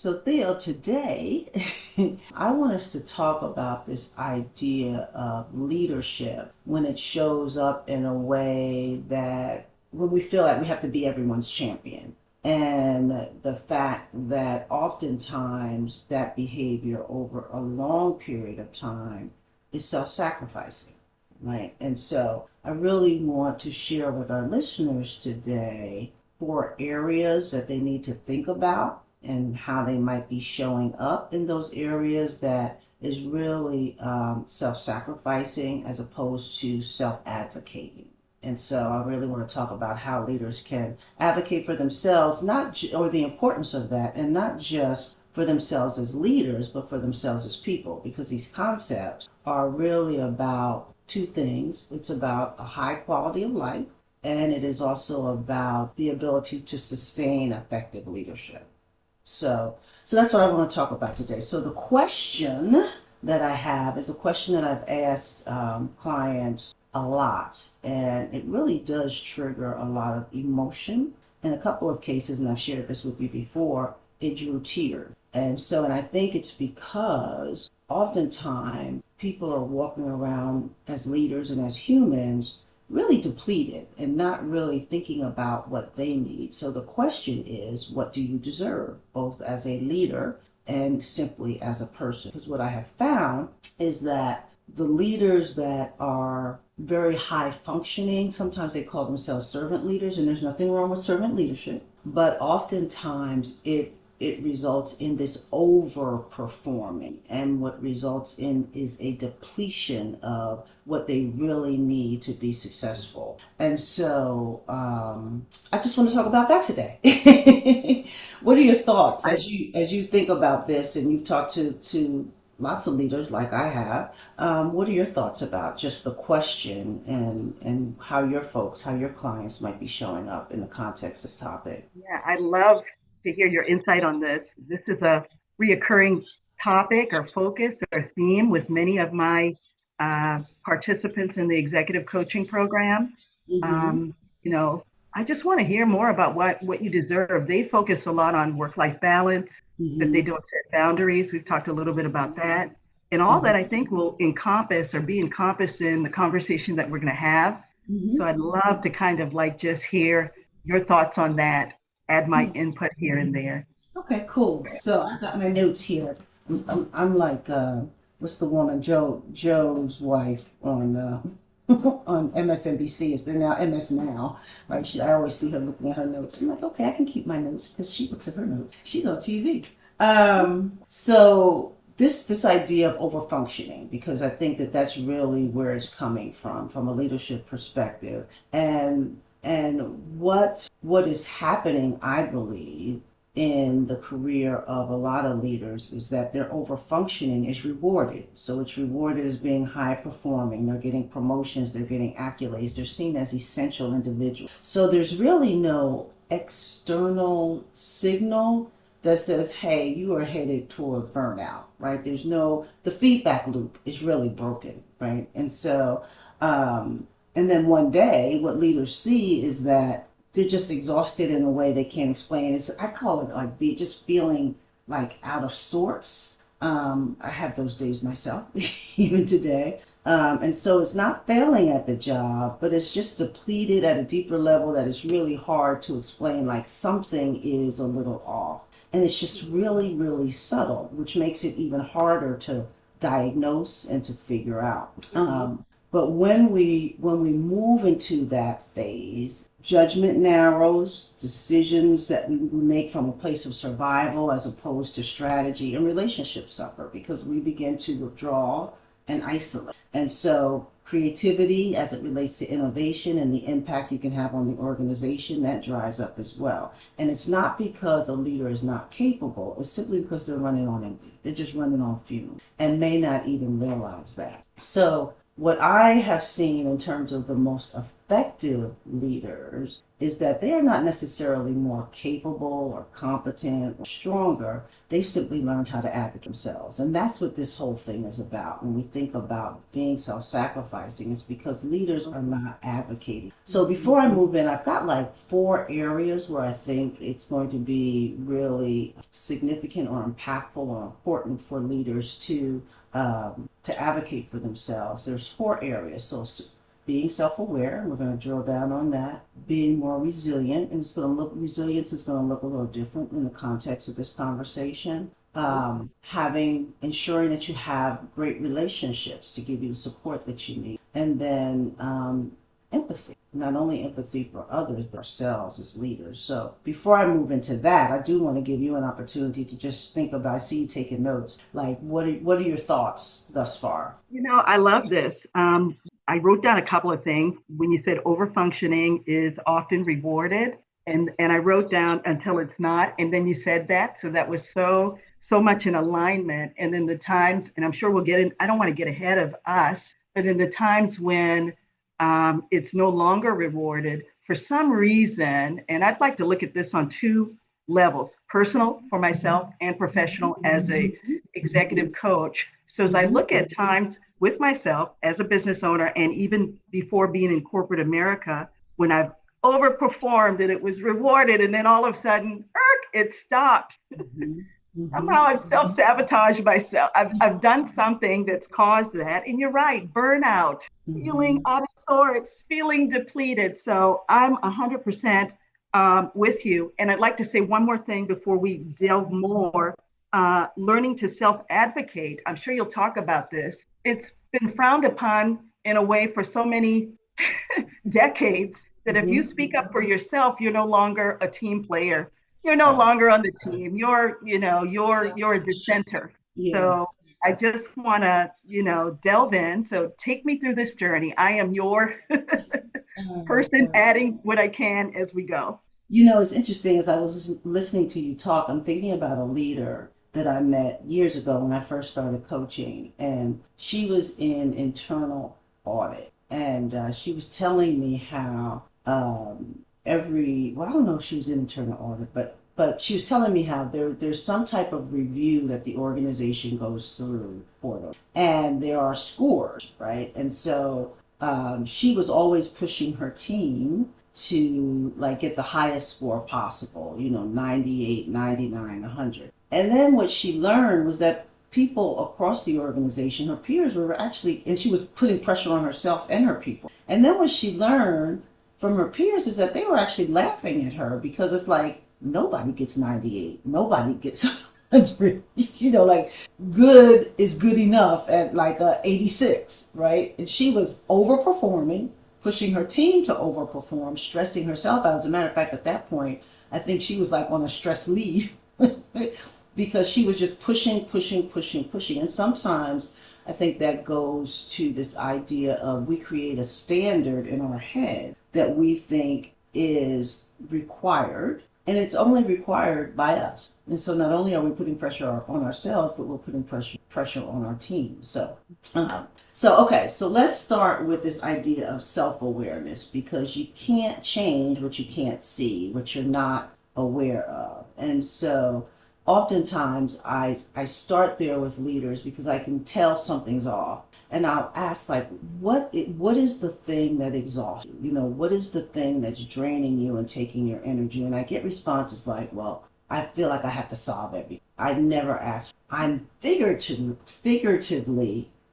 So, Theo, today I want us to talk about this idea of leadership when it shows up in a way that when we feel like we have to be everyone's champion. And the fact that oftentimes that behavior over a long period of time is self sacrificing, right? And so I really want to share with our listeners today 4 areas that they need to think about and how they might be showing up in those areas that is really self-sacrificing as opposed to self-advocating. And so I really want to talk about how leaders can advocate for themselves, or the importance of that, and not just for themselves as leaders, but for themselves as people, because these concepts are really about 2 things. It's about a high quality of life, and it is also about the ability to sustain effective leadership. So that's what I want to talk about today. So the question that I have is a question that I've asked clients a lot, and it really does trigger a lot of emotion. In a couple of cases, and I've shared this with you before, it drew tears. And I think it's because oftentimes people are walking around as leaders and as humans really depleted and not really thinking about what they need. So the question is, what do you deserve, both as a leader and simply as a person? Because what I have found is that the leaders that are very high functioning, sometimes they call themselves servant leaders, and there's nothing wrong with servant leadership, but oftentimes it results in this overperforming, and what results in is a depletion of what they really need to be successful. And so I just want to talk about that today. What are your thoughts as you think about this, and you've talked to lots of leaders like I have? What are your thoughts about just the question, and how your clients might be showing up in the context of this topic? Yeah, I'd love to hear your insight on this. This is a reoccurring topic or focus or theme with many of my participants in the executive coaching program. Mm-hmm. Um, you know, I just want to hear more about what you deserve. They focus a lot on work-life balance, that they Mm-hmm. don't set boundaries. We've talked a little bit about that. And all that I think will encompass or be encompassed in the conversation that we're going to have. So Mm-hmm. I'd love to kind of like just hear your thoughts on that, add my Mm-hmm. input here and there. Okay, cool. So I got my notes here. I'm like, what's the woman, Joe's wife on on MSNBC. They're now MS Now, right? I always see her looking at her notes. I'm like, okay, I can keep my notes because she looks at her notes. She's on TV. So this idea of overfunctioning, because I think that that's really where it's coming from a leadership perspective, and what is happening, I believe, in the career of a lot of leaders is that their overfunctioning is rewarded. So it's rewarded as being high performing. They're getting promotions, they're getting accolades, they're seen as essential individuals. So there's really no external signal that says, hey, you are headed toward burnout, right? The feedback loop is really broken, right? And then one day, what leaders see is that they're just exhausted in a way they can't explain. I call it like just feeling like out of sorts. I have those days myself, even today. And so it's not failing at the job, but it's just depleted at a deeper level that is really hard to explain, like something is a little off. And it's just really, really subtle, which makes it even harder to diagnose and to figure out. But when we move into that phase, judgment narrows, decisions that we make from a place of survival as opposed to strategy, and relationships suffer because we begin to withdraw and isolate. And so creativity as it relates to innovation and the impact you can have on the organization, that dries up as well. And it's not because a leader is not capable, it's simply because they're running on empty. They're just running on fumes and may not even realize that. So what I have seen in terms of the most effective leaders is that they are not necessarily more capable or competent or stronger. They've simply learned how to advocate themselves. And that's what this whole thing is about. When we think about being self-sacrificing, it's because leaders are not advocating. So before I move in, I've got like 4 areas where I think it's going to be really significant or impactful or important for leaders to advocate for themselves. There's 4 areas. So being self-aware, we're going to drill down on that. Being more resilient, and resilience is going to look a little different in the context of this conversation. Ensuring that you have great relationships to give you the support that you need, and then empathy. Not only empathy for others, but ourselves as leaders. So before I move into that, I do want to give you an opportunity to just think about, I see you taking notes, like what are your thoughts thus far? I love this. I wrote down a couple of things. When you said overfunctioning is often rewarded, and I wrote down until it's not, and then you said that, so that was so much in alignment. And then the times, and I'm sure we'll get in. I don't want to get ahead of us, but in the times when it's no longer rewarded for some reason, and I'd like to look at this on 2 levels: personal for myself and professional as a executive coach. So as I look at times with myself as a business owner, and even before being in corporate America, when I've overperformed and it was rewarded, and then all of a sudden, it stops. Mm-hmm. Mm-hmm. Somehow I've self-sabotaged myself. I've done something that's caused that. And you're right, burnout, feeling Mm-hmm. out of sorts, feeling depleted. So I'm 100% with you. And I'd like to say one more thing before we delve more. Learning to self-advocate. I'm sure you'll talk about this. It's been frowned upon in a way for so many decades that if you Mm-hmm. speak up for yourself, you're no longer a team player. You're no Right. longer on the team. You're a Selfish. dissenter. Yeah. So I just want to, delve in. So take me through this journey. I am your person, Uh, adding what I can as we go. It's interesting as I was listening to you talk, I'm thinking about a leader that I met years ago when I first started coaching, and she was in internal audit, and she was telling me how well, I don't know if she was in internal audit, but she was telling me how there's some type of review that the organization goes through for them, and there are scores, right? And so she was always pushing her team to like get the highest score possible, 98, 99, 100. And then what she learned was that people across the organization, her peers were actually, and she was putting pressure on herself and her people. And then what she learned from her peers is that they were actually laughing at her because it's like nobody gets 98, nobody gets 100, like good is good enough at like 86, right? And she was overperforming, pushing her team to overperform, stressing herself out. As a matter of fact, at that point, I think she was like on a stress leave because she was just pushing, pushing, pushing, pushing. And sometimes I think that goes to this idea of we create a standard in our head that we think is required, and it's only required by us. And so not only are we putting pressure on ourselves, but we're putting pressure on our team. So let's start with this idea of self-awareness, because you can't change what you can't see, what you're not aware of. And so oftentimes I start there with leaders because I can tell something's off. And I'll ask, like, what is the thing that exhausts you? What is the thing that's draining you and taking your energy? And I get responses like, well, I feel like I have to solve everything. I never ask. I'm figuratively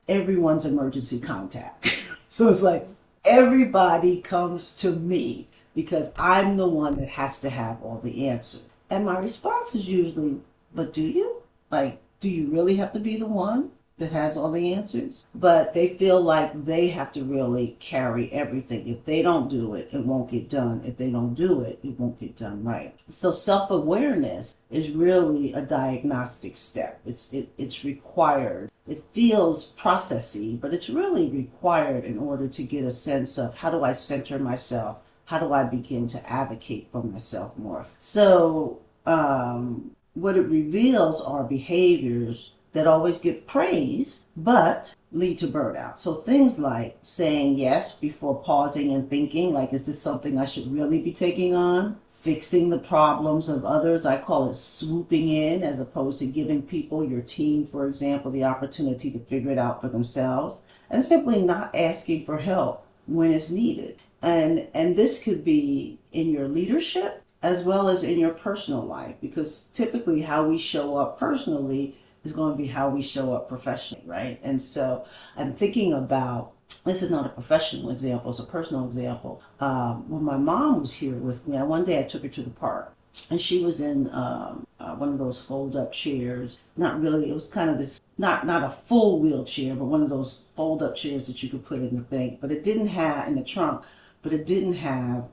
everyone's emergency contact. So it's like everybody comes to me because I'm the one that has to have all the answers. And my response is usually, but do you? Like, do you really have to be the one that has all the answers? But they feel like they have to really carry everything. If they don't do it, it won't get done. If they don't do it, it won't get done right. So self-awareness is really a diagnostic step. It's required. It feels processy, but it's really required in order to get a sense of, how do I center myself? How do I begin to advocate for myself more? So what it reveals are behaviors that always get praised, but lead to burnout. So things like saying yes before pausing and thinking, like, is this something I should really be taking on? Fixing the problems of others. I call it swooping in as opposed to giving people, your team, for example, the opportunity to figure it out for themselves. And simply not asking for help when it's needed. And this could be in your leadership as well as in your personal life, because typically how we show up personally is going to be how we show up professionally, right? And so I'm thinking about, this is not a professional example, it's a personal example. When my mom was here with me, one day I took her to the park, and she was in one of those fold-up chairs. Not really, it was kind of this, not a full wheelchair, but one of those fold-up chairs that you could put in the thing. But it didn't have, in the trunk, but it didn't have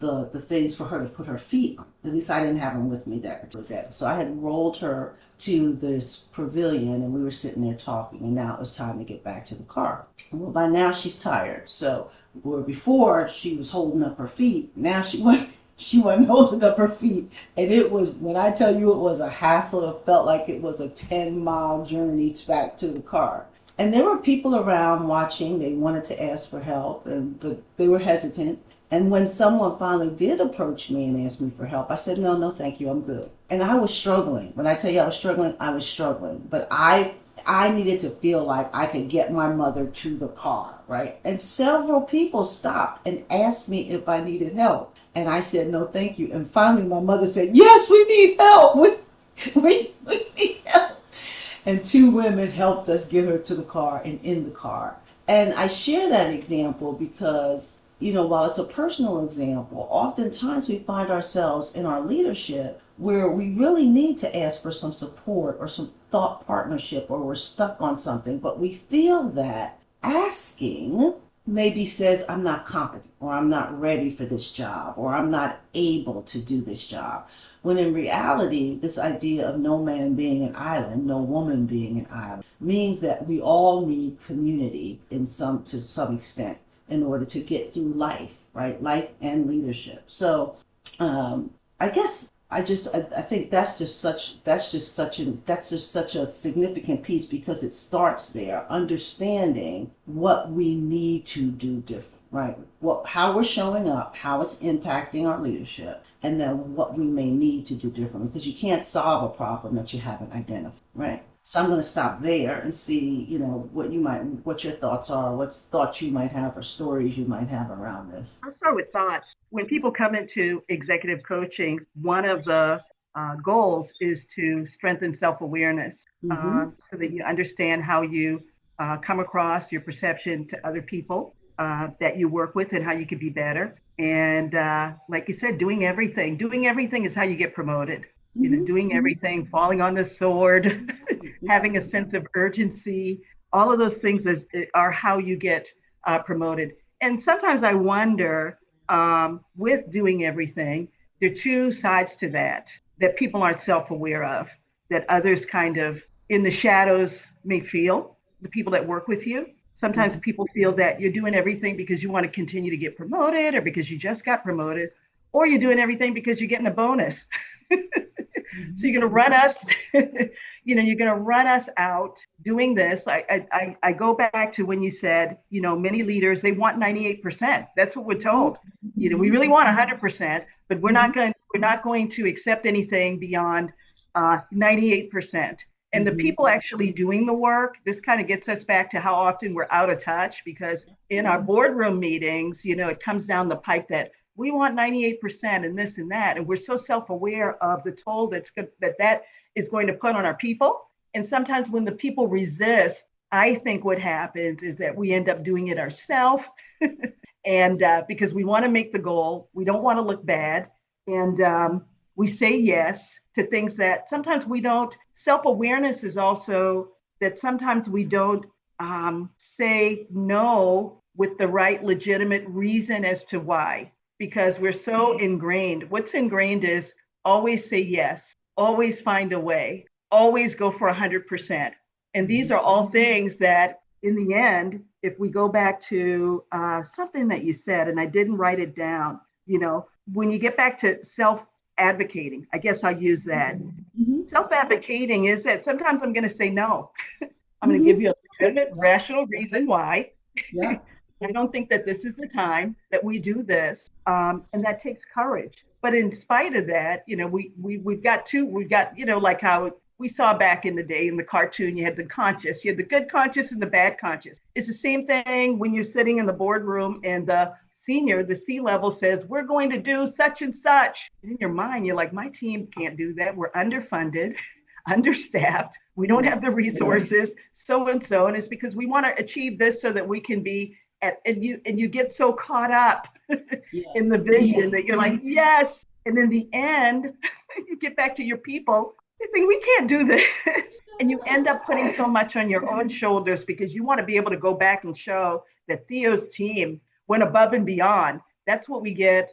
the things for her to put her feet on. At least I didn't have them with me that particular day. So I had rolled her to this pavilion, and we were sitting there talking, and now it was time to get back to the car. Well, by now she's tired. So where before she was holding up her feet, now she wasn't holding up her feet. And it was, when I tell you it was a hassle, it felt like it was a 10-mile journey back to the car. And there were people around watching. They wanted to ask for help, but they were hesitant. And when someone finally did approach me and ask me for help, I said, no, no, thank you, I'm good. And I was struggling. When I tell you I was struggling, I was struggling. But I needed to feel like I could get my mother to the car, right? And several people stopped and asked me if I needed help. And I said, no, thank you. And finally my mother said, yes, we need help. We need help. And two women helped us get her to the car and in the car. And I share that example because, while it's a personal example, oftentimes we find ourselves in our leadership where we really need to ask for some support or some thought partnership, or we're stuck on something, but we feel that asking maybe says, I'm not competent, or I'm not ready for this job, or I'm not able to do this job. When in reality, this idea of no man being an island, no woman being an island, means that we all need community to some extent in order to get through life, right? Life and leadership. So I guess I think that's just such a significant piece, because it starts there, understanding what we need to do different, right? How we're showing up, how it's impacting our leadership, and then what we may need to do differently, because you can't solve a problem that you haven't identified, right? So I'm going to stop there and see, what your thoughts are, what thoughts you might have, or stories you might have around this. I'll start with thoughts. When people come into executive coaching, one of the goals is to strengthen self awareness, Mm-hmm. so that you understand how you come across, your perception to other people that you work with, and how you could be better. And like you said, doing everything is how you get promoted. Mm-hmm. Doing everything, falling on the sword, having a sense of urgency, all of those things are how you get promoted. And sometimes I wonder, with doing everything, there are two sides to that people aren't self-aware of, that others kind of in the shadows may feel, the people that work with you. Sometimes Mm-hmm. people feel that you're doing everything because you want to continue to get promoted, or because you just got promoted, or you're doing everything because you're getting a bonus. So you're going to run us, you're going to run us out doing this. I go back to when you said, many leaders, they want 98%. That's what we're told. We really want 100%, but Mm-hmm. we're not going to accept anything beyond 98%. And the Mm-hmm. people actually doing the work, this kind of gets us back to how often we're out of touch, because in our boardroom meetings, it comes down the pike that we want 98% and this and that. And we're so self-aware of the toll that is going to put on our people. And sometimes when the people resist, I think what happens is that we end up doing it ourselves. And because we want to make the goal, we don't want to look bad. And we say yes to things that sometimes we don't. Self-awareness is also that sometimes we don't say no with the right legitimate reason as to why, because we're so ingrained. What's ingrained is always say yes, always find a way, always go for 100%. And these are all things that, in the end, if we go back to something that you said, and I didn't write it down, when you get back to self advocating, I guess I'll use that. Mm-hmm. Self advocating is that sometimes I'm going to say no. I'm going to give Mm-hmm. you a legitimate, rational reason why. Yeah. I don't think that this is the time that we do this, and that takes courage. But in spite of that, we've got like how we saw back in the day in the cartoon, you had the conscious, you had the good conscious and the bad conscious. It's the same thing when you're sitting in the boardroom and the C level says, we're going to do such and such. In your mind, you're like, my team can't do that. We're underfunded, understaffed. We don't Yeah. have the resources, so and so. And it's because we want to achieve this so that we can be and you get so caught up Yeah. in the vision that you're like, yes. And in the end, you get back to your people, you think we can't do this. And you end up putting so much on your own shoulders because you want to be able to go back and show that Theo's team went above and beyond. That's what we get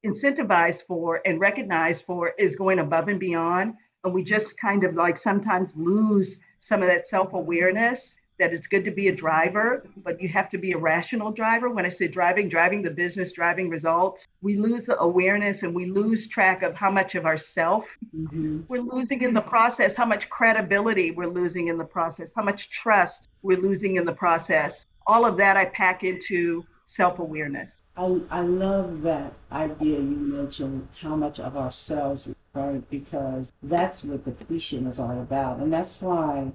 incentivized for and recognized for, is going above and beyond. And we just kind of like sometimes lose some of that self-awareness that it's good to be a driver, but you have to be a rational driver. When I say driving, driving the business, driving results, we lose the awareness and we lose track of how much of ourself Mm-hmm. we're losing in the process, how much credibility we're losing in the process, how much trust we're losing in the process. All of that I pack into self-awareness. I love that idea you mentioned, how much of ourselves we are, because that's what depletion is all about. And that's why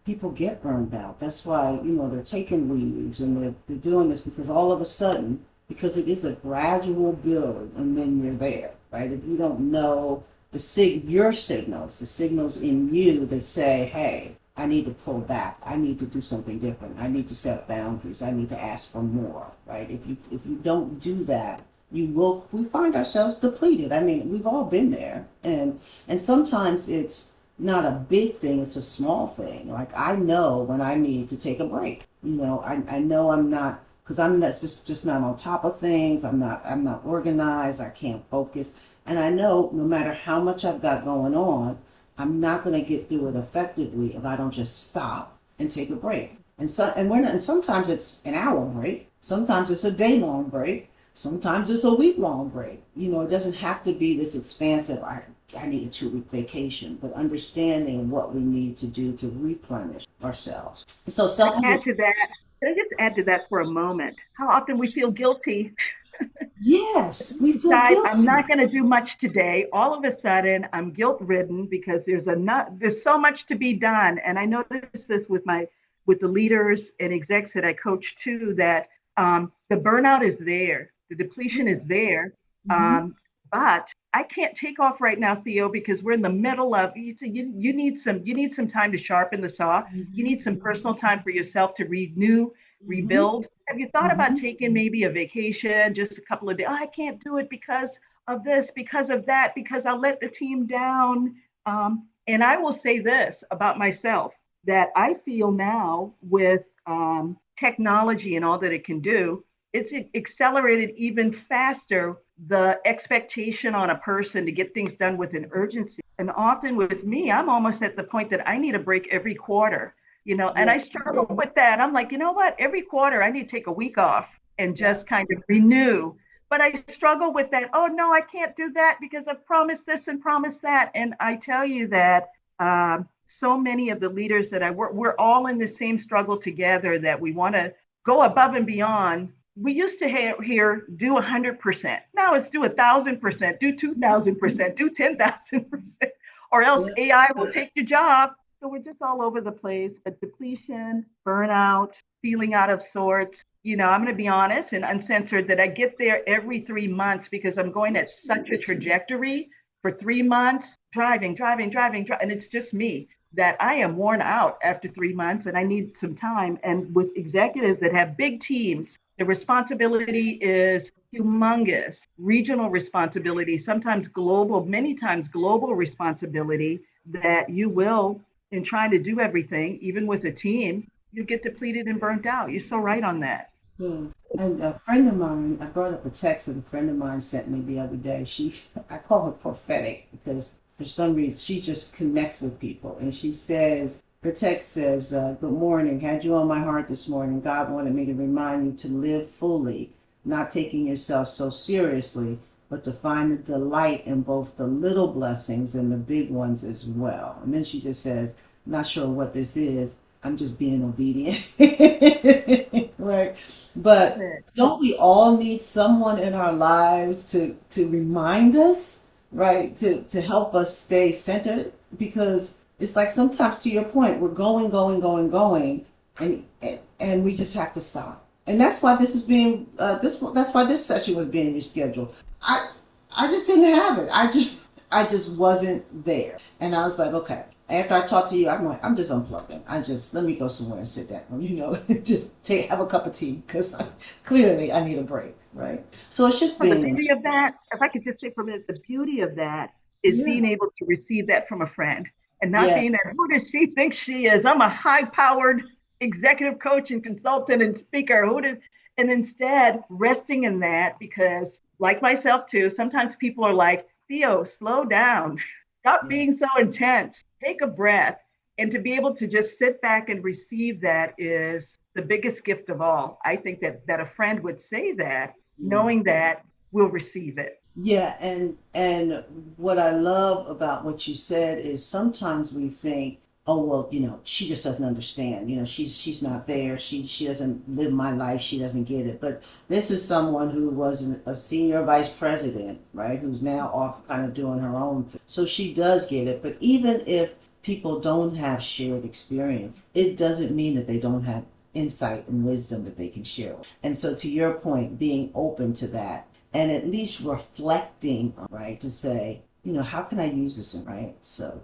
people get burned out. That's why, they're taking leaves and they're doing this because all of a sudden, because it is a gradual build and then you're there, right? If you don't know your signals, the signals in you that say, hey, I need to pull back. I need to do something different. I need to set boundaries. I need to ask for more, right? If you don't do that, we find ourselves depleted. I mean, we've all been there. And sometimes it's not a big thing, it's a small thing. Like I know when I need to take a break. I know I'm not, because I'm not just not on top of things. I'm not organized. I can't focus. And I know no matter how much I've got going on, I'm not going to get through it effectively if I don't just stop and take a break. And sometimes it's an hour break. Sometimes it's a day long break. Sometimes it's a week long break. It doesn't have to be this expansive. I need a 2 week vacation, but understanding what we need to do to replenish ourselves. So Can self I add to that? Can I just add to that for a moment? How often we feel guilty. Yes, we feel Decide I'm not guilty. going to do much today. All of a sudden, I'm guilt ridden because there's so much to be done. And I noticed this with the leaders and execs that I coach too, that the burnout is there, the depletion is there, Mm-hmm. um, but I can't take off right now, Theo, because we're in the middle of you need some time to sharpen the saw. You Mm-hmm. need some personal time for yourself to renew, Mm-hmm. rebuild. Have you thought about Mm-hmm. taking maybe a vacation, just a couple of days? Oh, I can't do it because of this, because of that, because I'll let the team down. And I will say this about myself, that I feel now with technology and all that it can do, it's accelerated even faster the expectation on a person to get things done with an urgency. And often with me, I'm almost at the point that I need a break every quarter, and Yeah. I struggle with that. I'm like, you know what? Every quarter, I need to take a week off and Yeah. just kind of renew. But I struggle with that. Oh, no, I can't do that because I've promised this and promised that. And I tell you that so many of the leaders that I work, we're all in the same struggle together, that we want to go above and beyond. We used to hear do 100%. Now it's do 1,000%, do 2,000%, do 10,000%, or else Yeah. AI will take your job. So we're just all over the place. But depletion, burnout, feeling out of sorts. I'm going to be honest and uncensored that I get there every 3 months because I'm going at such a trajectory for 3 months, driving, driving, driving, driving. And it's just me that I am worn out after 3 months and I need some time. And with executives that have big teams, the responsibility is humongous, regional responsibility, sometimes global, many times global responsibility, that you will, in trying to do everything, even with a team, you get depleted and burnt out. You're so right on that. Yeah. And a friend of mine, I brought up a text that a friend of mine sent me the other day. I call her prophetic because for some reason she just connects with people. And she says, her text says, good morning. Had you on my heart this morning. God wanted me to remind you to live fully, not taking yourself so seriously, but to find the delight in both the little blessings and the big ones as well. And then she just says, not sure what this is. I'm just being obedient. Right. Love But it. don't we all need someone in our lives to remind us, right? To help us stay centered? Because it's like sometimes to your point, we're going, going, going, going, and we just have to stop. And that's why this is being that's why this session was being rescheduled. I I just didn't have it. I just wasn't there. And I was like, okay. After I talked to you, I'm like, I'm just unplugging. I just let me go somewhere and sit down. Just have a cup of tea because clearly I need a break, right? So it's just Well, the being beauty of intentional. that, if I could just say for a minute, the beauty of that is Yeah. being able to receive that from a friend and not being that, who Yes. does she think she is? I'm a high powered executive coach and consultant and speaker. And instead resting in that because, like myself too, sometimes people are like, Theo, slow down. Stop Yeah. being so intense. Take a breath. And to be able to just sit back and receive that is the biggest gift of all. I think that a friend would say that Yeah. knowing that we'll receive it. Yeah, and what I love about what you said is sometimes we think, oh well, she just doesn't understand. She's not there. She doesn't live my life. She doesn't get it. But this is someone who was a senior vice president, right? Who's now off kind of doing her own thing. So she does get it. But even if people don't have shared experience, it doesn't mean that they don't have insight and wisdom that they can share. And so to your point, being open to that and at least reflecting, right, to say, how can I use this, right? So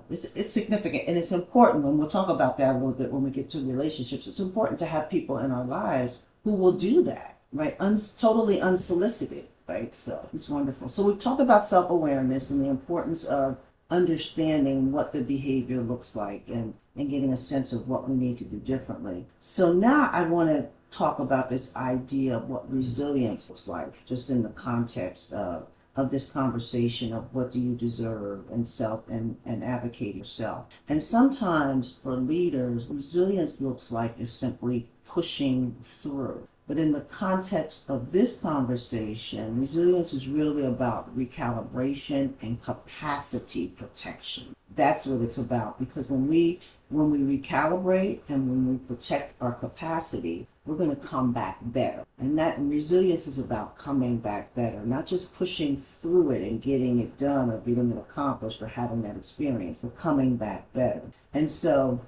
it's significant and it's important, and we'll talk about that a little bit when we get to relationships. It's important to have people in our lives who will do that, right? Totally unsolicited, right? So it's wonderful. So we've talked about self-awareness and the importance of understanding what the behavior looks like and getting a sense of what we need to do differently. So now I want to talk about this idea of what resilience looks like, just in the context of this conversation of what do you deserve and self and advocate yourself. And sometimes for leaders, resilience looks like is simply pushing through. But in the context of this conversation, resilience is really about recalibration and capacity protection. That's what it's about because when we recalibrate and when we protect our capacity, we're going to come back better. And that resilience is about coming back better, not just pushing through it and getting it done or getting it accomplished or having that experience, but coming back better. And so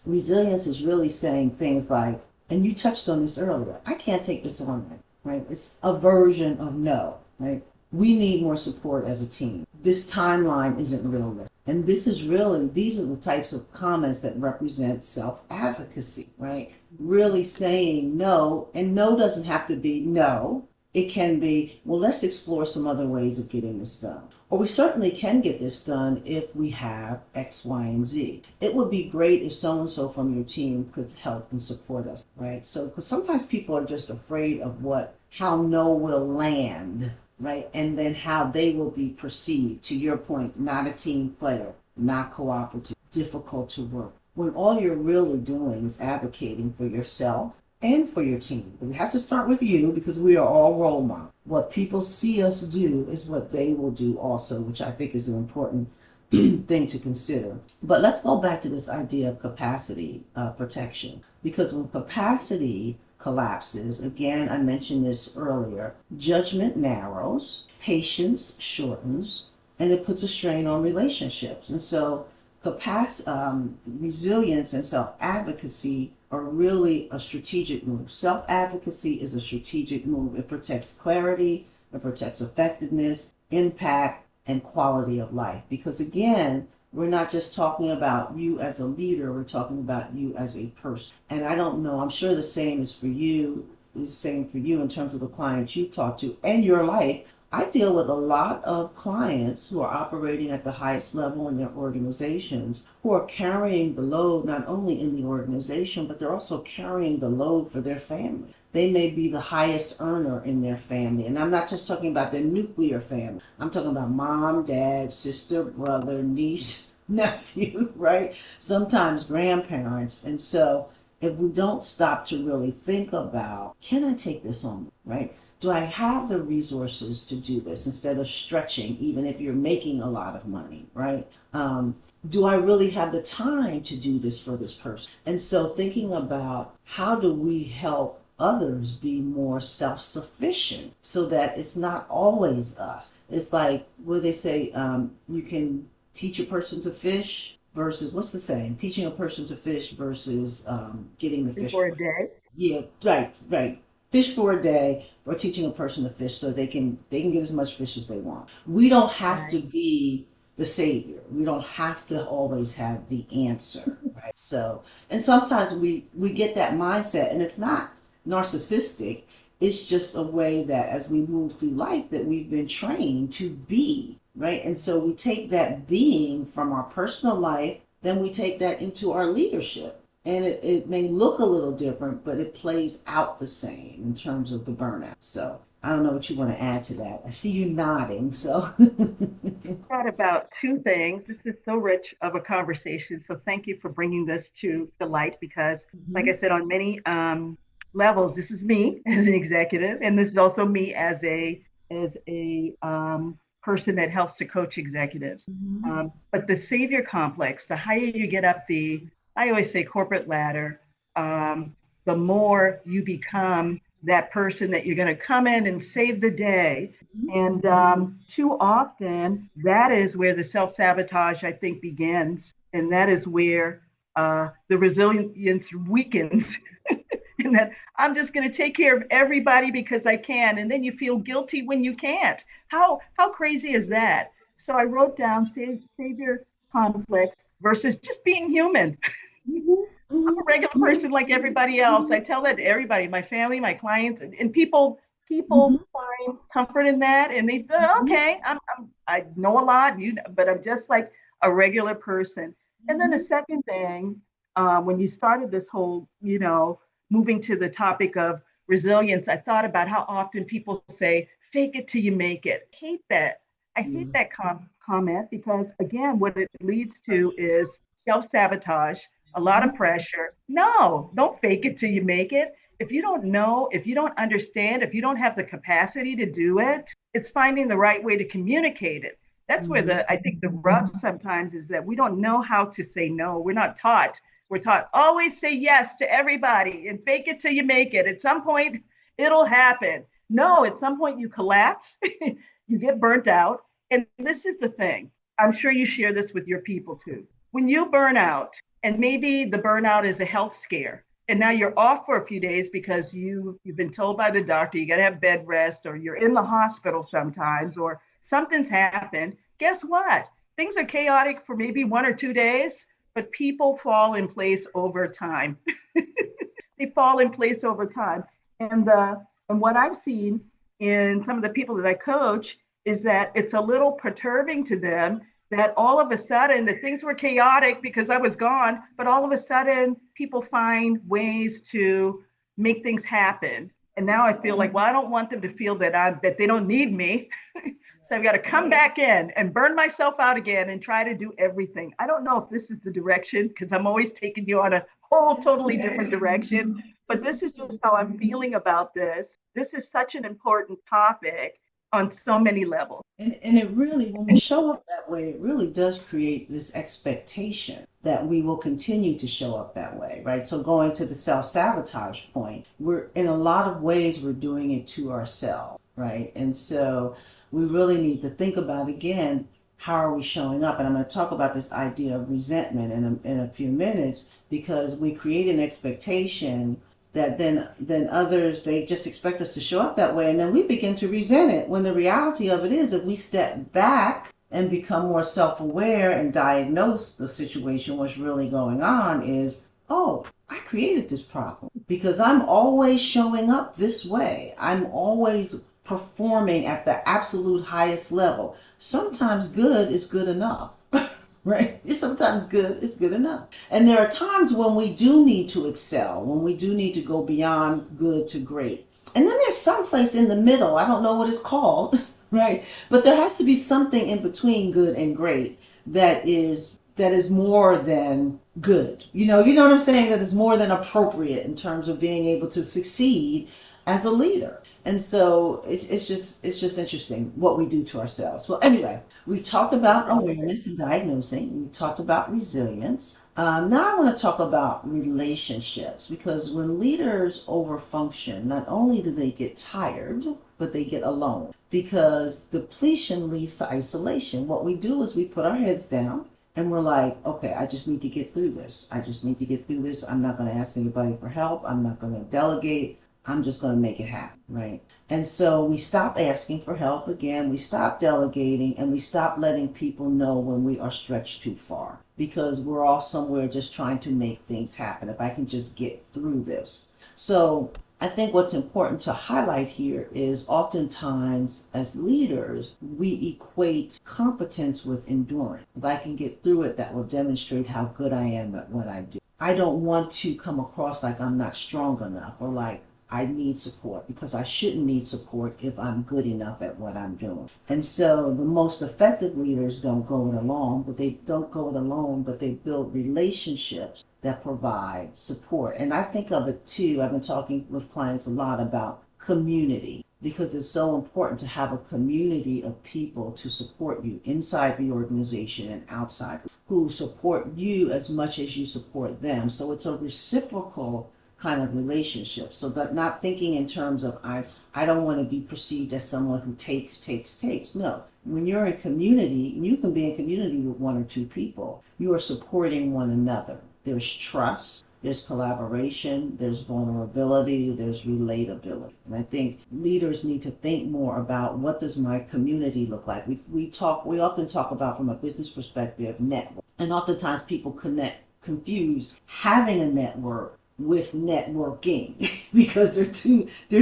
resilience is really saying things like, and you touched on this earlier, I can't take this on, right? It's a version of no, right? We need more support as a team. This timeline isn't realistic. And these are the types of comments that represent self-advocacy, right? Really saying no, and no doesn't have to be no. It can be, well, let's explore some other ways of getting this done. Or we certainly can get this done if we have X, Y, and Z. It would be great if so-and-so from your team could help and support us, right? So, because sometimes people are just afraid of how no will land, right? And then how they will be perceived. To your point, not a team player, not cooperative, difficult to work. When all you're really doing is advocating for yourself and for your team. But it has to start with you because we are all role models. What people see us do is what they will do also, which I think is an important thing to consider. But let's go back to this idea of capacity protection. Because when capacity collapses, again, I mentioned this earlier, judgment narrows, patience shortens, and it puts a strain on relationships. And so resilience and self-advocacy are really a strategic move. Self-advocacy is a strategic move. It protects clarity, it protects effectiveness, impact, and quality of life. Because again, we're not just talking about you as a leader, we're talking about you as a person. And I don't know, I'm sure the same is the same for you in terms of the clients you talk to and your life. I deal with a lot of clients who are operating at the highest level in their organizations who are carrying the load not only in the organization, but they're also carrying the load for their family. They may be the highest earner in their family. And I'm not just talking about their nuclear family. I'm talking about mom, dad, sister, brother, niece, nephew, right? Sometimes grandparents. And so if we don't stop to really think about, can I take this on, right? do I have the resources to do this instead of stretching, even if you're making a lot of money, right? Do I really have the time to do this for this person? And so thinking about how do we help others be more self-sufficient so that it's not always us. It's like what they say, you can teach a person to fish versus, what's the saying? Teaching a person to fish versus getting the fish. For a day. Yeah, right, right. Fish for a day, or teaching a person to fish so they can get as much fish as they want. We don't have to Right. be the savior. We don't have to always have the answer, right? So, and sometimes we get that mindset, and it's not narcissistic. It's just a way that as we move through life that we've been trained to be, right? And so we take that being from our personal life, then we take that into our leadership. And it may look a little different, but it plays out the same in terms of the burnout. So I don't know what you want to add to that. I see you nodding, so. Thought about two things. This is so rich of a conversation. So thank you for bringing this to the light because, like I Mhm, said, on many levels, this is me as an executive, and this is also me as a person that helps to coach executives. mhm, But the savior complex, the higher you get up I always say corporate ladder, the more you become that person that you're going to come in and save the day. And too often, that is where the self sabotage, I think, begins. And that is where the resilience weakens. And that I'm just going to take care of everybody because I can. And then you feel guilty when you can't. How crazy is that? So I wrote down savior complex versus just being human. mhm, I'm a mhm, regular person like everybody else. I tell that to everybody, my family, my clients, and mhm, people find comfort in that, and they feel mhm, okay. I know a lot, but I'm just like a regular person. And then the mhm, second thing, when you started this whole, moving to the topic of resilience, I thought about how often people say, "Fake it till you make it." I hate that. I hate mhm. that comment because again, what it leads to is self sabotage, a lot of Mhm, pressure. No, don't fake it till you make it. If you don't know, if you don't understand, if you don't have the capacity to do it, it's finding the right way to communicate it. That's where mhm, I think the rub sometimes is that we don't know how to say no. We're not taught. We're taught always say yes to everybody and fake it till you make it. At some point, it'll happen. No, at some point you collapse, you get burnt out. And this is the thing. I'm sure you share this with your people too. When you burn out, and maybe the burnout is a health scare, and now you're off for a few days because you've been told by the doctor you got to have bed rest, or you're in the hospital sometimes, or something's happened. Guess what? Things are chaotic for maybe 1 or 2 days, but people fall in place over time. They fall in place over time. And what I've seen in some of the people that I coach is that it's a little perturbing to them that all of a sudden that things were chaotic because I was gone, but all of a sudden people find ways to make things happen. And now I feel like, well, I don't want them to feel that they don't need me. So I've got to come back in and burn myself out again and try to do everything. I don't know if this is the direction because I'm always taking you on a whole totally different direction. But this is just how I'm feeling about this. This is such an important topic on so many levels. And it really, when we show up that way, it really does create this expectation that we will continue to show up that way, right? So going to the self-sabotage point, we're in a lot of ways we're doing it to ourselves, right? And so we really need to think about again, how are we showing up? And I'm going to talk about this idea of resentment in a few minutes because we create an expectation that then others they just expect us to show up that way and then we begin to resent it when the reality of it is if we step back and become more self-aware and diagnose the situation what's really going on is oh I created this problem because I'm always showing up this way. I'm always performing at the absolute highest level. Sometimes good is good enough. Right? It's sometimes good, it's good enough. And there are times when we do need to excel, when we do need to go beyond good to great. And then there's some place in the middle, I don't know what it's called, right? But there has to be something in between good and great that is more than good. You know what I'm saying? That is more than appropriate in terms of being able to succeed as a leader. And so it's just interesting what we do to ourselves. Well, anyway, we've talked about awareness and diagnosing. We talked about resilience. Now I want to talk about relationships because when leaders overfunction, not only do they get tired, but they get alone because depletion leads to isolation. What we do is we put our heads down and we're like, okay, I just need to get through this. I just need to get through this. I'm not going to ask anybody for help. I'm not going to delegate. I'm just going to make it happen, right? And so we stop asking for help again, we stop delegating, and we stop letting people know when we are stretched too far because we're all somewhere just trying to make things happen. If I can just get through this. So I think what's important to highlight here is oftentimes as leaders, we equate competence with endurance. If I can get through it, that will demonstrate how good I am at what I do. I don't want to come across like I'm not strong enough or like I need support because I shouldn't need support if I'm good enough at what I'm doing. And so the most effective leaders don't go it alone, but they build relationships that provide support. And I think of it too, I've been talking with clients a lot about community because it's so important to have a community of people to support you inside the organization and outside who support you as much as you support them. So it's a reciprocal kind of relationship. So that not thinking in terms of I don't want to be perceived as someone who takes. No. When you're in community, you can be in community with one or two people. You are supporting one another. There's trust, there's collaboration, there's vulnerability, there's relatability. And I think leaders need to think more about what does my community look like. We often talk about from a business perspective network. And oftentimes people confuse having a network with networking because they're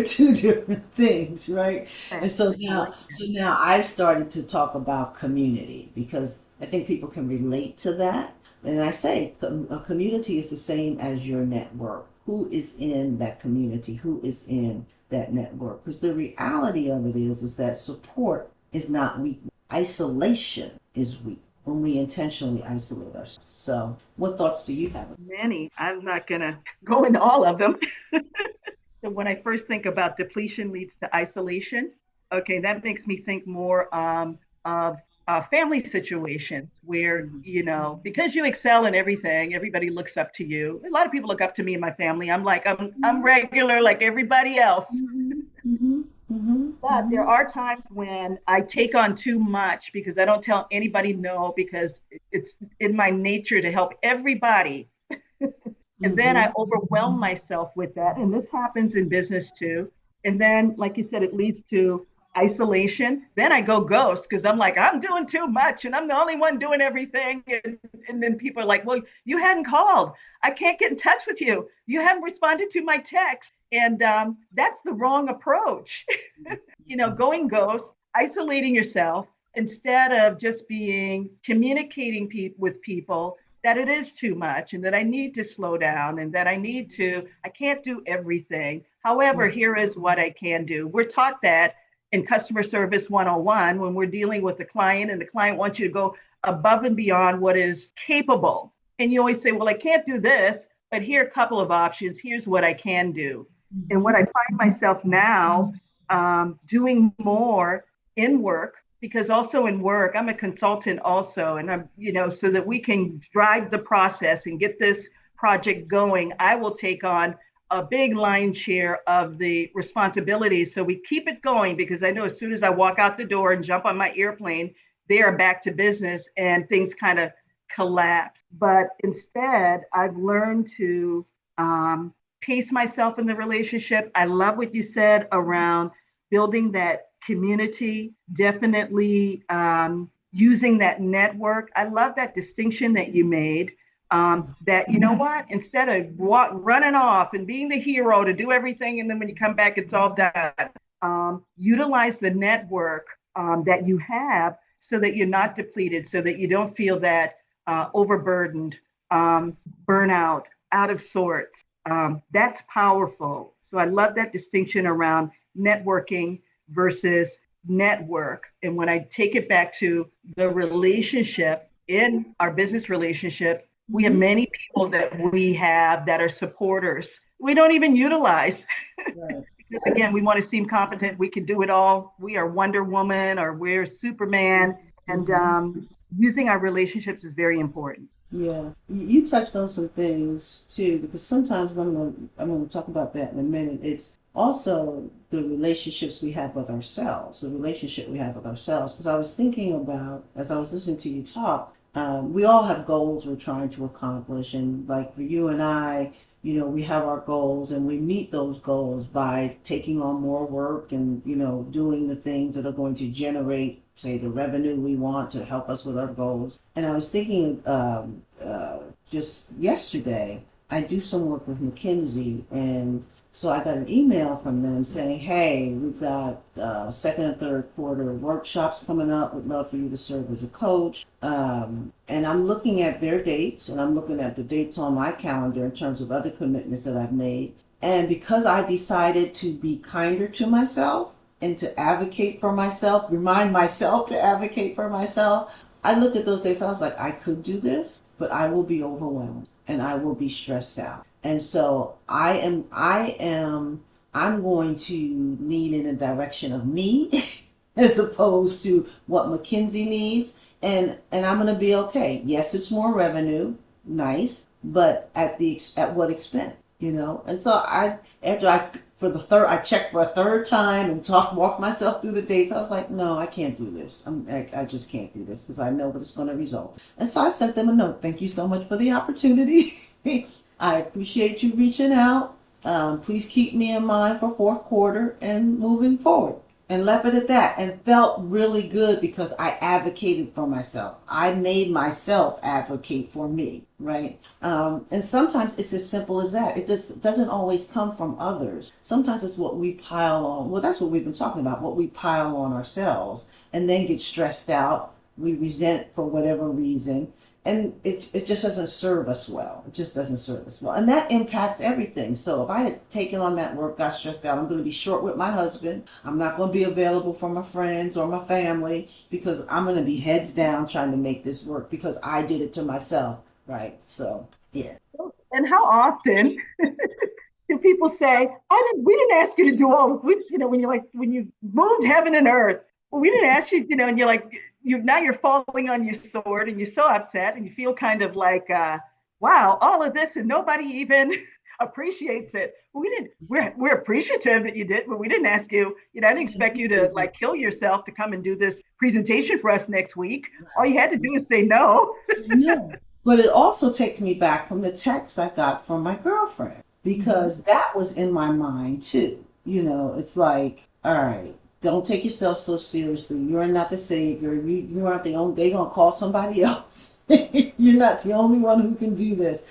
two different things, right? And so now I've started to talk about community because I think people can relate to that. And I say a community is the same as your network. Who is in that community? Who is in that network? Because the reality of it is that support is not weak. Isolation is weak when we intentionally isolate ourselves. So, what thoughts do you have? Many. I'm not going to go into all of them. So when I first think about depletion leads to isolation, okay, that makes me think more of family situations where, because you excel in everything, everybody looks up to you. A lot of people look up to me and my family. I'm regular like everybody else. Mm-hmm, mm-hmm, mm-hmm, But there mm-hmm, are times when I take on too much because I don't tell anybody no because it's in my nature to help everybody. And then mm-hmm. I overwhelm myself with that. And this happens in business too. And then, like you said, it leads to isolation. Then I go ghost because I'm like, I'm doing too much and I'm the only one doing everything. And then people are like, well, you hadn't called. I can't get in touch with you. You haven't responded to my text. And that's the wrong approach. Going ghost, isolating yourself instead of just being communicating with people that it is too much and that I need to slow down and that I can't do everything. However, here is what I can do. We're taught that in customer service 101 when we're dealing with the client and the client wants you to go above and beyond what is capable. And you always say, well, I can't do this, but here are a couple of options. Here's what I can do. And what I find myself now doing more in work because also in work I'm a consultant also, and I'm so that we can drive the process and get this project going, I will take on a big line share of the responsibilities so we keep it going, because I know as soon as I walk out the door and jump on my airplane, they are back to business and things kind of collapse. But instead I've learned to pace myself in the relationship. I love what you said around building that community, definitely using that network. I love that distinction that you made. That what, instead of running off and being the hero to do everything, and then when you come back, it's all done. Utilize the network that you have so that you're not depleted, so that you don't feel that overburdened, burnout, out of sorts. That's powerful. So I love that distinction around networking versus network. And when I take it back to the relationship in our business relationship, we have many people that we have that are supporters. We don't even utilize. Right. Because again, we want to seem competent. We can do it all. We are Wonder Woman or we're Superman. And Mhm. using our relationships is very important. Yeah, you touched on some things too, because sometimes I'm gonna talk about that in a minute. It's also the relationships we have with ourselves, the relationship we have with ourselves. Because I was thinking about, as I was listening to you talk, we all have goals we're trying to accomplish, and like for you and I, we have our goals, and we meet those goals by taking on more work and doing the things that are going to generate, say, the revenue we want to help us with our goals. And I was thinking, just yesterday, I do some work with McKinsey, and so I got an email from them saying, "Hey, we've got second and third quarter workshops coming up. Would love for you to serve as a coach." And I'm looking at their dates, and I'm looking at the dates on my calendar in terms of other commitments that I've made. And because I decided to be kinder to myself and to advocate for myself, remind myself to advocate for myself, I looked at those days. I was like, I could do this, but I will be overwhelmed and I will be stressed out. And so I'm going to lean in the direction of me as opposed to what McKinsey needs. And I'm going to be okay. Yes, it's more revenue, nice, but at what expense? And so after I for the third I checked for a third time and walked myself through the dates. I was like, no, I can't do this. I just can't do this because I know what it's going to result. And so I sent them a note. Thank you so much for the opportunity. I appreciate you reaching out. Please keep me in mind for fourth quarter and moving forward. And left it at that and felt really good because I advocated for myself. I made myself advocate for me, right? And sometimes it's as simple as that. It just doesn't always come from others. Sometimes it's what we pile on. Well, that's what we've been talking about, what we pile on ourselves and then get stressed out. We resent for whatever reason. And it just doesn't serve us well. It just doesn't serve us well. And that impacts everything. So if I had taken on that work, got stressed out, I'm going to be short with my husband. I'm not going to be available for my friends or my family because I'm going to be heads down trying to make this work because I did it to myself. Right. So, yeah. And how often do people say, we didn't ask you to do all, when you're like, when you moved heaven and earth, well, we didn't ask you, and you're like, now you're falling on your sword and you're so upset and you feel kind of like, wow, all of this and nobody even appreciates it. We didn't, we're appreciative that you did, but we didn't ask you, I didn't expect you to like kill yourself to come and do this presentation for us next week. All you had to do is say no. No. But it also takes me back from the text I got from my girlfriend because that was in my mind too. It's like, all right, don't take yourself so seriously. You're not the savior. You aren't the only, they're going to call somebody else. You're not the only one who can do this.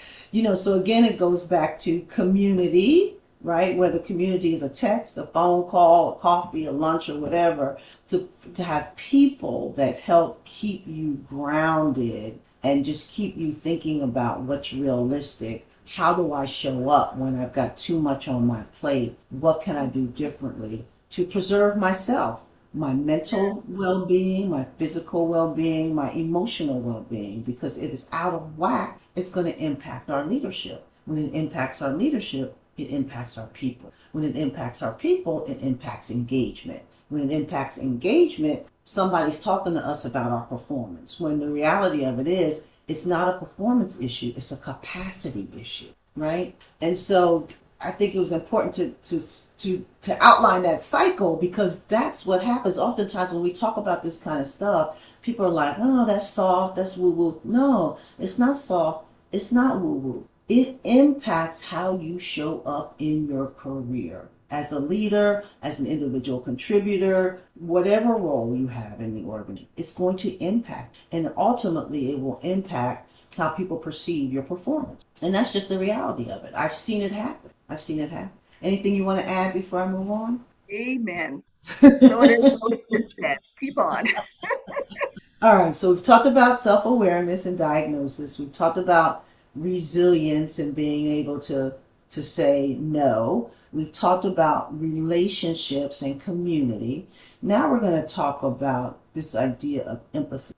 So again, it goes back to community, right? Whether community is a text, a phone call, a coffee, a lunch, or whatever, to have people that help keep you grounded and just keep you thinking about what's realistic. How do I show up when I've got too much on my plate? What can I do differently to preserve myself, my mental well-being, my physical well-being, my emotional well-being? Because if it's out of whack, it's going to impact our leadership. When it impacts our leadership, it impacts our people. When it impacts our people, it impacts engagement. When it impacts engagement, somebody's talking to us about our performance. When the reality of it is, it's not a performance issue, it's a capacity issue, right? And so I think it was important to outline that cycle because that's what happens. Oftentimes when we talk about this kind of stuff, people are like, oh, that's soft, that's woo-woo. No, it's not soft, it's not woo-woo. It impacts how you show up in your career as a leader, as an individual contributor, whatever role you have in the organization. It's going to impact, and ultimately it will impact how people perceive your performance. And that's just the reality of it. I've seen it happen. I've seen it happen. Anything you want to add before I move on? Amen. So it is, so it's been said. Keep on. All right, so we've talked about self-awareness and diagnosis. We've talked about resilience and being able to say no. We've talked about relationships and community. Now we're going to talk about this idea of empathy.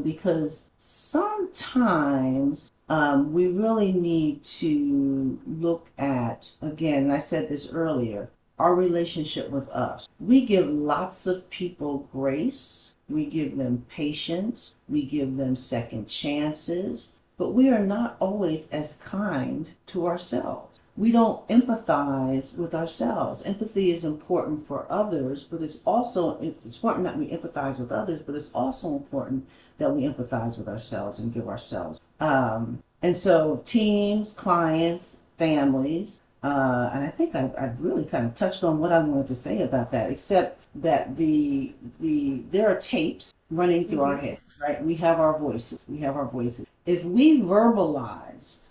Because sometimes we really need to look at, again, and I said this earlier, our relationship with us. We give lots of people grace. We give them patience. We give them second chances. But we are not always as kind to ourselves. We don't empathize with ourselves. Empathy is important for others, but it's important that we empathize with others, but it's also important that we empathize with ourselves and give ourselves. And so teams, clients, families, and I think I've really kind of touched on what I wanted to say about that, except that there are tapes running through our heads, right? We have our voices. We have our voices. If we verbalized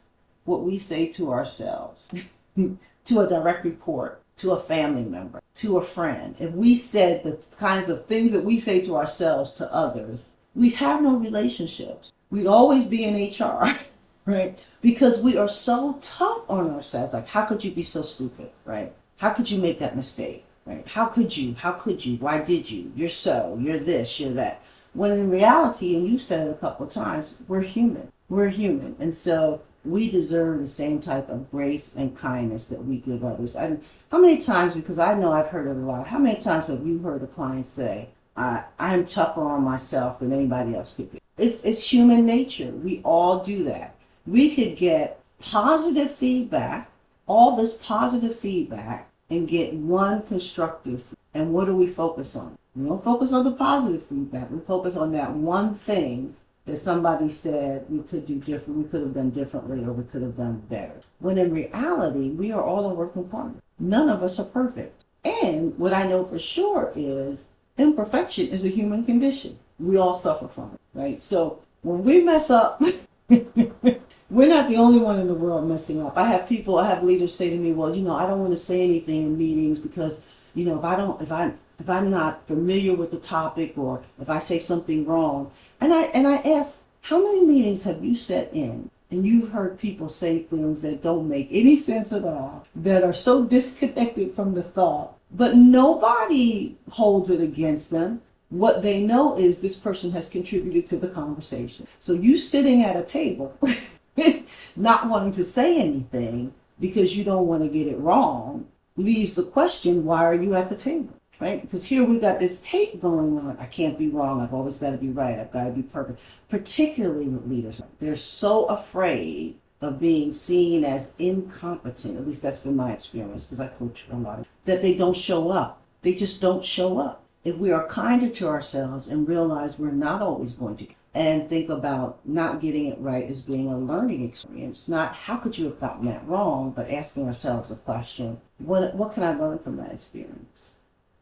what we say to ourselves, to a direct report, to a family member, to a friend, if we said the kinds of things that we say to ourselves to others, we'd have no relationships. We'd always be in HR, right? Because we are so tough on ourselves. Like, how could you be so stupid, right? How could you make that mistake, right? How could you? How could you? Why did you? You're this, you're that. When in reality, and you said it a couple of times, we're human. We're human. And so we deserve the same type of grace and kindness that we give others. And how many times, because I know I've heard it a lot, how many times have you heard a client say, I'm tougher on myself than anybody else could be? It's human nature. We all do that. We could get positive feedback, all this positive feedback, and get one constructive. And what do we focus on? We don't focus on the positive feedback. We focus on that one thing that somebody said we could do different, we could have done differently, or we could have done better. When in reality, we are all a work in progress. None of us are perfect. And what I know for sure is imperfection is a human condition. We all suffer from it, right? So when we mess up, we're not the only one in the world messing up. I have leaders say to me, well, I don't want to say anything in meetings because, if I'm not familiar with the topic or if I say something wrong. And I ask, how many meetings have you sat in and you've heard people say things that don't make any sense at all, that are so disconnected from the thought, but nobody holds it against them? What they know is this person has contributed to the conversation. So you sitting at a table, not wanting to say anything because you don't want to get it wrong, leaves the question, why are you at the table? Right? Because here we got this tape going on. I can't be wrong. I've always got to be right. I've got to be perfect. Particularly with leaders. They're so afraid of being seen as incompetent. At least that's been my experience because I coach a lot. That they don't show up. They just don't show up. If we are kinder to ourselves and realize we're not always going to, and think about not getting it right as being a learning experience, not how could you have gotten that wrong, but asking ourselves a question, what can I learn from that experience?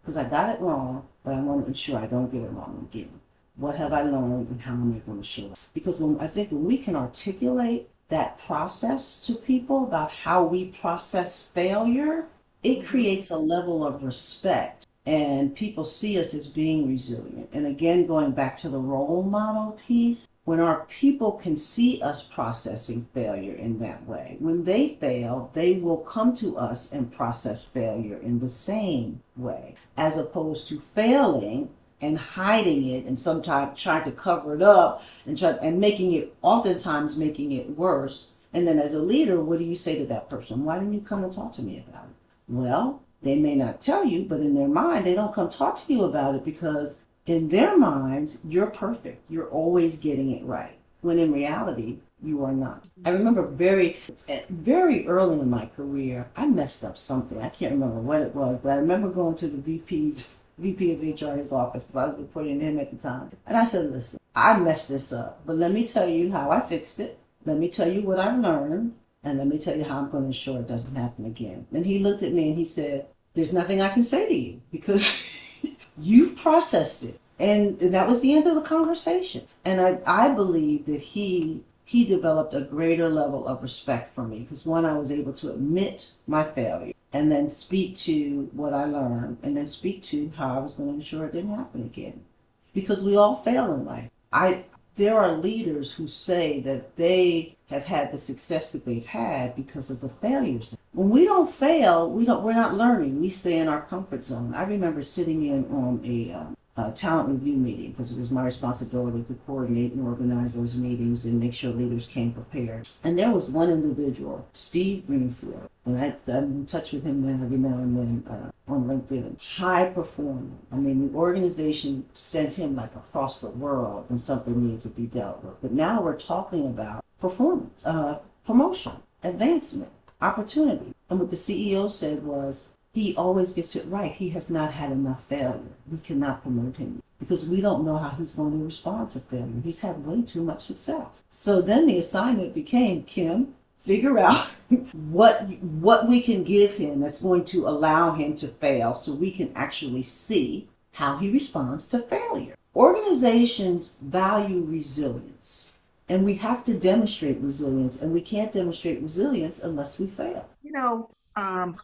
Because I got it wrong, but I want to ensure I don't get it wrong again. What have I learned and how am I going to show up? Because I think when we can articulate that process to people about how we process failure, it creates a level of respect and people see us as being resilient. And again, going back to the role model piece, when our people can see us processing failure in that way, when they fail, they will come to us and process failure in the same way, as opposed to failing and hiding it and sometimes trying to cover it up and oftentimes making it worse. And then as a leader, what do you say to that person? Why didn't you come and talk to me about it? Well, they may not tell you, but in their mind, they don't come talk to you about it because in their minds, you're perfect. You're always getting it right. When in reality, you are not. I remember very early in my career, I messed up something. I can't remember what it was, but I remember going to the VP of HR's office because I was reporting to him at the time. And I said, listen, I messed this up, but let me tell you how I fixed it. Let me tell you what I've learned. And let me tell you how I'm going to ensure it doesn't happen again. Then he looked at me and he said, there's nothing I can say to you because you've processed it. And that was the end of the conversation. And I believe that he developed a greater level of respect for me because one, I was able to admit my failure and then speak to what I learned and then speak to how I was going to ensure it didn't happen again. Because we all fail in life. There are leaders who say that they have had the success that they've had because of the failures. When we don't fail, we're not learning. We stay in our comfort zone. I remember sitting in on talent review meeting because it was my responsibility to coordinate and organize those meetings and make sure leaders came prepared. And there was one individual, Steve Greenfield, and I'm in touch with him now every now and then on LinkedIn. High performer. I mean, the organization sent him like across the world and something needed to be dealt with. But now we're talking about performance, promotion, advancement, opportunity. And what the CEO said was, he always gets it right. He has not had enough failure. We cannot promote him because we don't know how he's going to respond to failure. He's had way too much success. So then the assignment became, Kim, figure out what we can give him that's going to allow him to fail so we can actually see how he responds to failure. Organizations value resilience, and we have to demonstrate resilience, and we can't demonstrate resilience unless we fail.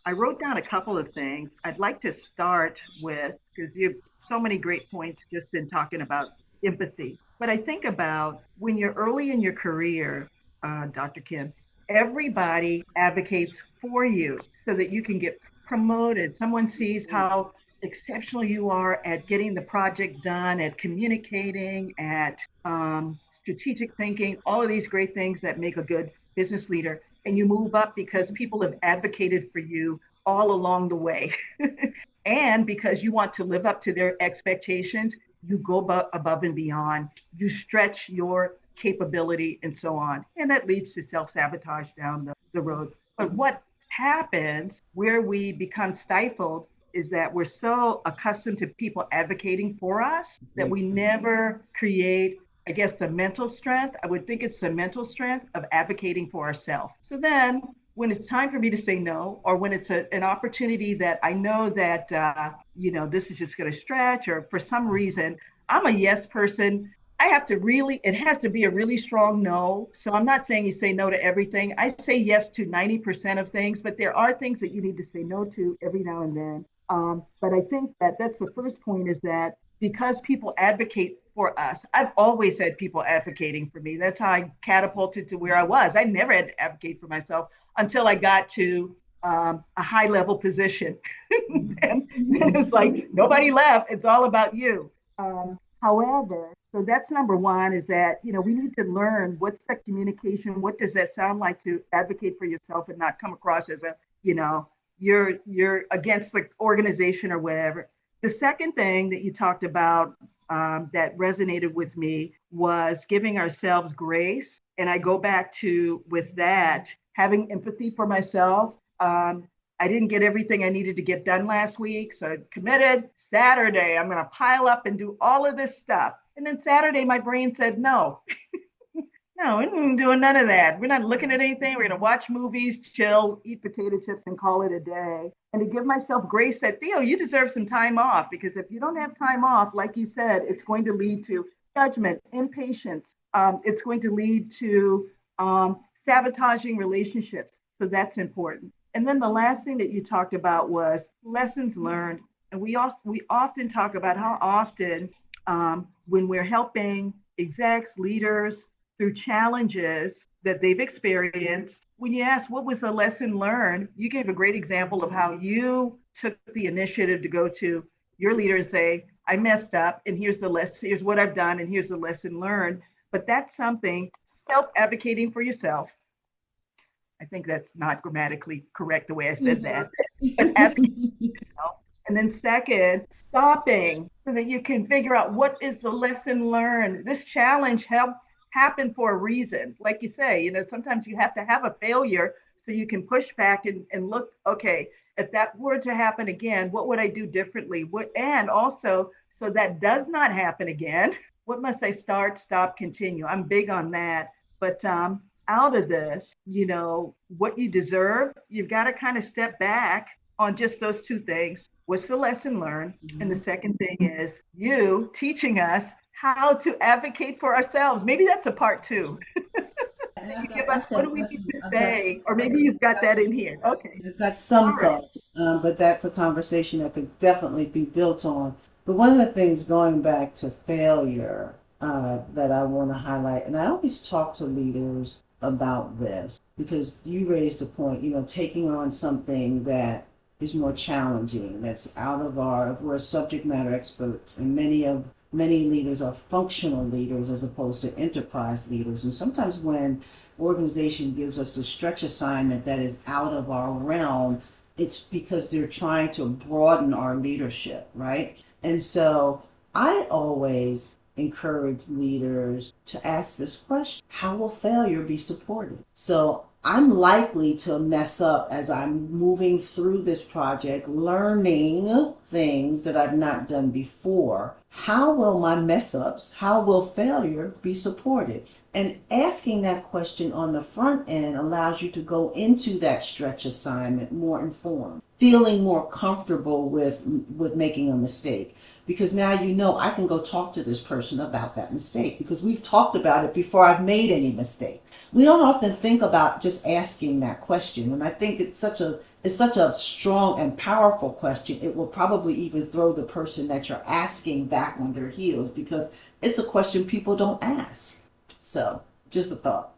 I wrote down a couple of things. I'd like to start with, because you have so many great points just in talking about empathy. But I think about when you're early in your career, Dr. Kim, everybody advocates for you so that you can get promoted. Someone sees how exceptional you are at getting the project done, at communicating, at strategic thinking, all of these great things that make a good business leader. And you move up because people have advocated for you all along the way. And because you want to live up to their expectations, you go above and beyond, you stretch your capability and so on. And that leads to self sabotage down the road. But what happens where we become stifled is that we're so accustomed to people advocating for us that we never create, I guess, the mental strength. I would think it's the mental strength of advocating for ourselves. So then when it's time for me to say no, or when it's an opportunity that I know that, this is just going to stretch, or for some reason, I'm a yes person. I have to really, it has to be a really strong no. So I'm not saying you say no to everything. I say yes to 90% of things, but there are things that you need to say no to every now and then. But I think that that's the first point, is that because people advocate for us, I've always had people advocating for me. That's how I catapulted to where I was. I never had to advocate for myself until I got to a high level position. And it was like, nobody left. It's all about you. However, so that's number one, is that, we need to learn what's the communication. What does that sound like to advocate for yourself and not come across as a, you're against the organization or whatever. The second thing that you talked about that resonated with me was giving ourselves grace. And I go back to, with that, having empathy for myself. I didn't get everything I needed to get done last week. So I committed Saturday, I'm going to pile up and do all of this stuff. And then Saturday, my brain said, no, no, we're not doing none of that. We're not looking at anything. We're going to watch movies, chill, eat potato chips, and call it a day. And to give myself grace that, Theo, you deserve some time off, because if you don't have time off, like you said, it's going to lead to judgment, impatience. It's going to lead to sabotaging relationships. So that's important. And then the last thing that you talked about was lessons learned. And we often talk about how often when we're helping execs, leaders, through challenges that they've experienced, when you ask what was the lesson learned, you gave a great example of how you took the initiative to go to your leader and say, I messed up, and here's the lesson, here's what I've done, and here's the lesson learned. But that's something, self-advocating for yourself. I think that's not grammatically correct the way I said that, but advocating for yourself. And then second, stopping so that you can figure out what is the lesson learned. This challenge happened for a reason. Like you say, sometimes you have to have a failure so you can push back and look, okay, if that were to happen again, what would I do differently? And also, so that does not happen again, what must I start, stop, continue? I'm big on that. But out of this, what you deserve, you've got to kind of step back on just those two things. What's the lesson learned? Mm-hmm. And the second thing is you teaching us how to advocate for ourselves. Maybe that's a part two. You give us, what do we need to say? Or maybe you've got that in here. Okay. I've got some thoughts, but that's a conversation that could definitely be built on. But one of the things, going back to failure, that I want to highlight, and I always talk to leaders about this, because you raised a point, taking on something that is more challenging. That's out of our, if we're subject matter experts, and many leaders are functional leaders as opposed to enterprise leaders. And sometimes when organization gives us a stretch assignment that is out of our realm, it's because they're trying to broaden our leadership, right? And so I always encourage leaders to ask this question: how will failure be supported? So I'm likely to mess up as I'm moving through this project, learning things that I've not done before. How will my mess ups, how will failure be supported? And asking that question on the front end allows you to go into that stretch assignment more informed, feeling more comfortable with making a mistake. Because now you know I can go talk to this person about that mistake because we've talked about it before I've made any mistakes. We don't often think about just asking that question, and I think it's such a strong and powerful question. It will probably even throw the person that you're asking back on their heels because it's a question people don't ask. So, just a thought.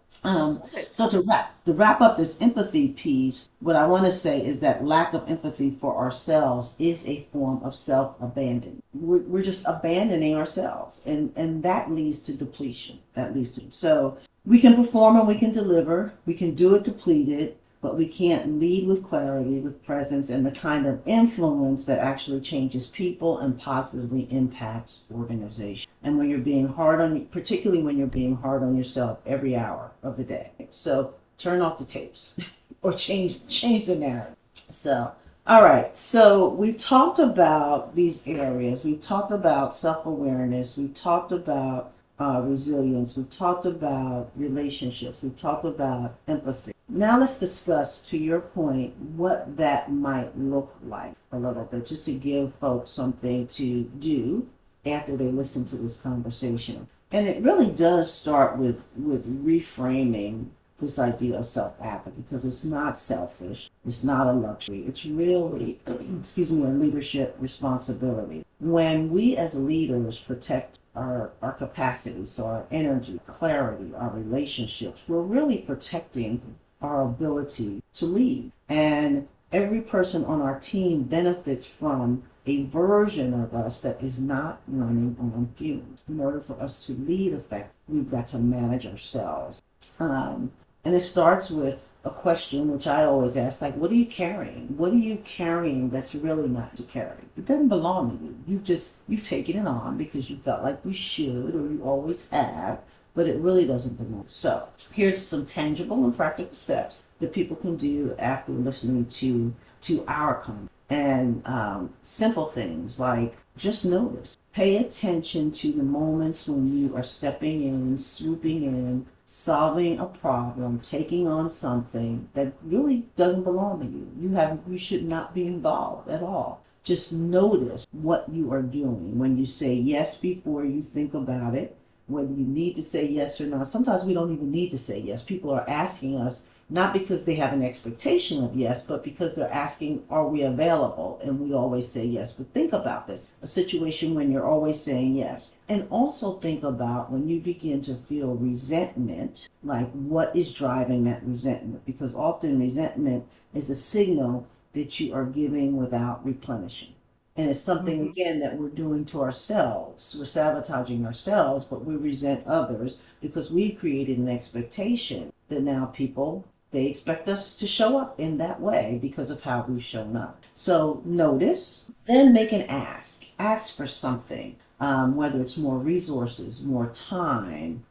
So to wrap up this empathy piece, what I want to say is that lack of empathy for ourselves is a form of self-abandonment. We're just abandoning ourselves, and that leads to depletion. That leads to, so we can perform and we can deliver, we can do it depleted, but we can't lead with clarity, with presence, and the kind of influence that actually changes people and positively impacts organization. And when you're being hard on, particularly when you're being hard on yourself every hour of the day. So turn off the tapes or change the narrative. So, all right. So we've talked about these areas. We've talked about self-awareness. We've talked about resilience. We've talked about relationships. We've talked about empathy. Now let's discuss, to your point, what that might look like a little bit, just to give folks something to do after they listen to this conversation. And it really does start with reframing this idea of self-advocacy, because it's not selfish, it's not a luxury, it's really, excuse me, a leadership responsibility. When we as leaders protect our capacity, so our energy, clarity, our relationships, we're really protecting our ability to lead. And every person on our team benefits from a version of us that is not running on fumes. In order for us to lead effectively, we've got to manage ourselves. And it starts with a question which I always ask, like, what are you carrying? What are you carrying that's really not to carry? It doesn't belong to you. You've taken it on because you felt like you should, or you always have, but it really doesn't belong. So here's some tangible and practical steps that people can do after listening to our conversation. And simple things like just notice. Pay attention to the moments when you are stepping in, swooping in, solving a problem, taking on something that really doesn't belong to you. You should not be involved at all. Just notice what you are doing when you say yes before you think about it, whether you need to say yes or not. Sometimes we don't even need to say yes. People are asking us not because they have an expectation of yes, but because they're asking, are we available? And we always say yes. But think about this, a situation when you're always saying yes. And also think about when you begin to feel resentment, like what is driving that resentment? Because often resentment is a signal that you are giving without replenishing. And it's something, again, that we're doing to ourselves. We're sabotaging ourselves, but we resent others because we created an expectation that now people, they expect us to show up in that way because of how we've shown up. So notice, then make an ask. Ask for something, whether it's more resources, more time,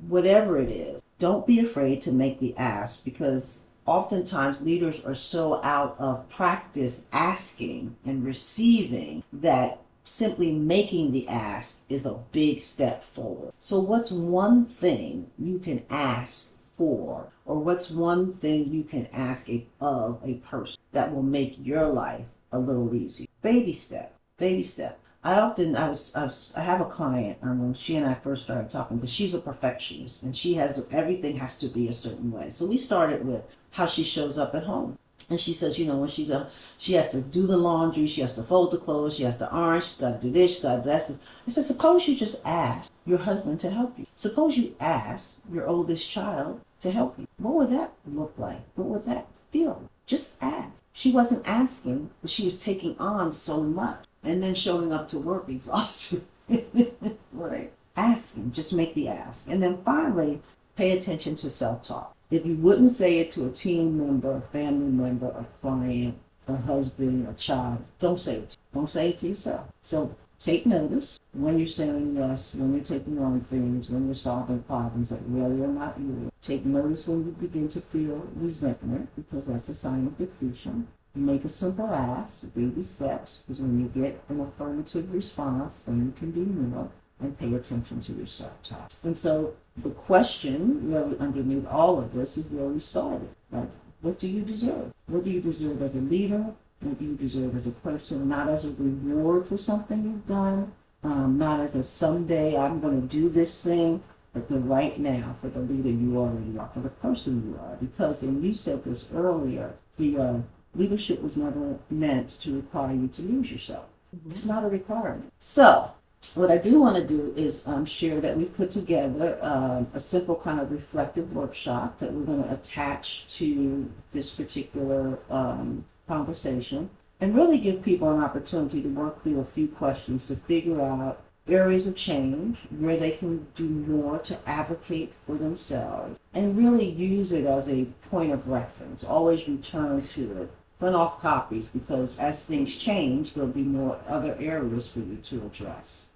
whatever it is. Don't be afraid to make the ask, because oftentimes leaders are so out of practice asking and receiving that simply making the ask is a big step forward. So what's one thing you can ask for, or what's one thing you can ask of a person that will make your life a little easier? Baby step, baby step. I have a client, when she and I first started talking, because she's a perfectionist and everything has to be a certain way. So we started with how she shows up at home. And she says, when she has to do the laundry, she has to fold the clothes, she has to iron, she's got to do this, she's got to do that. I said, suppose you just ask your husband to help you. Suppose you ask your oldest child to help you. What would that look like? What would that feel like? Just ask. She wasn't asking, but she was taking on so much and then showing up to work exhausted. Right. Asking, just make the ask. And then finally, pay attention to self-talk. If you wouldn't say it to a team member, a family member, a client, a husband, a child, don't say it. Don't say it to yourself. So take notice when you're saying yes, when you're taking on things, when you're solving problems that really are not yours. Take notice when you begin to feel resentment, because that's a sign of depletion. Make a simple ask, baby steps, because when you get an affirmative response, then you can do more, and pay attention to your self-talk. And so the question really underneath all of this is where we started. Like, what do you deserve? What do you deserve as a leader? What do you deserve as a person? Not as a reward for something you've done, not as a someday I'm going to do this thing, but the right now for the leader you already are, for the person you are. Because, and you said this earlier, the leadership was never meant to require you to lose yourself. Mm-hmm. It's not a requirement. So, what I do want to do is share that we've put together a simple kind of reflective workshop that we're going to attach to this particular conversation, and really give people an opportunity to work through a few questions to figure out areas of change where they can do more to advocate for themselves, and really use it as a point of reference. Always return to it. Print off copies, because as things change, there'll be more other areas for you to address.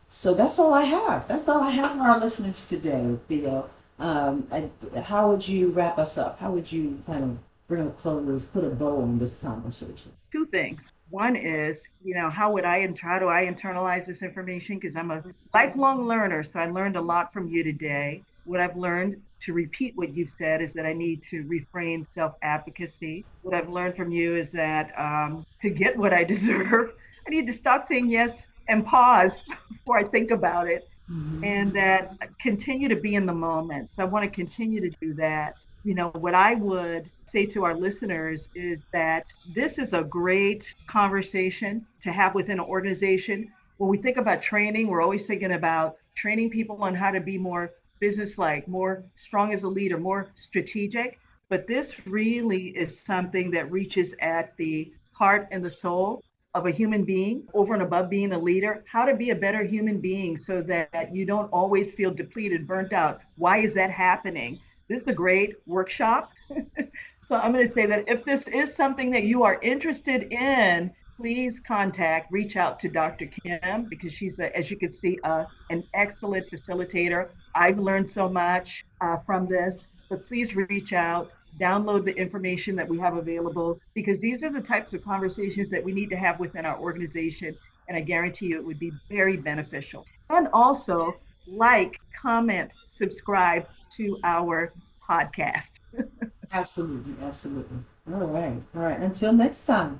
So that's all I have. That's all I have for our listeners today, Theo. How would you wrap us up? How would you kind of bring a close, put a bow on this conversation? Two things. One is, how do I internalize this information? Because I'm a lifelong learner, so I learned a lot from you today. What I've learned, to repeat what you've said, is that I need to refrain self-advocacy. What I've learned from you is that to get what I deserve, I need to stop saying yes and pause before I think about it, and that continue to be in the moment. So I want to continue to do that. What I would say to our listeners is that this is a great conversation to have within an organization. When we think about training, we're always thinking about training people on how to be more business-like, more strong as a leader, more strategic. But this really is something that reaches at the heart and the soul of a human being, over and above being a leader, how to be a better human being so that you don't always feel depleted, burnt out. Why is that happening? This is a great workshop. So I'm going to say that if this is something that you are interested in, please reach out to Dr. Kim, because she's, as you can see, an excellent facilitator. I've learned so much from this, but please reach out, download the information that we have available, because these are the types of conversations that we need to have within our organization. And I guarantee you it would be very beneficial. And also, comment, subscribe to our podcast. Absolutely, absolutely. All right, all right. Until next time.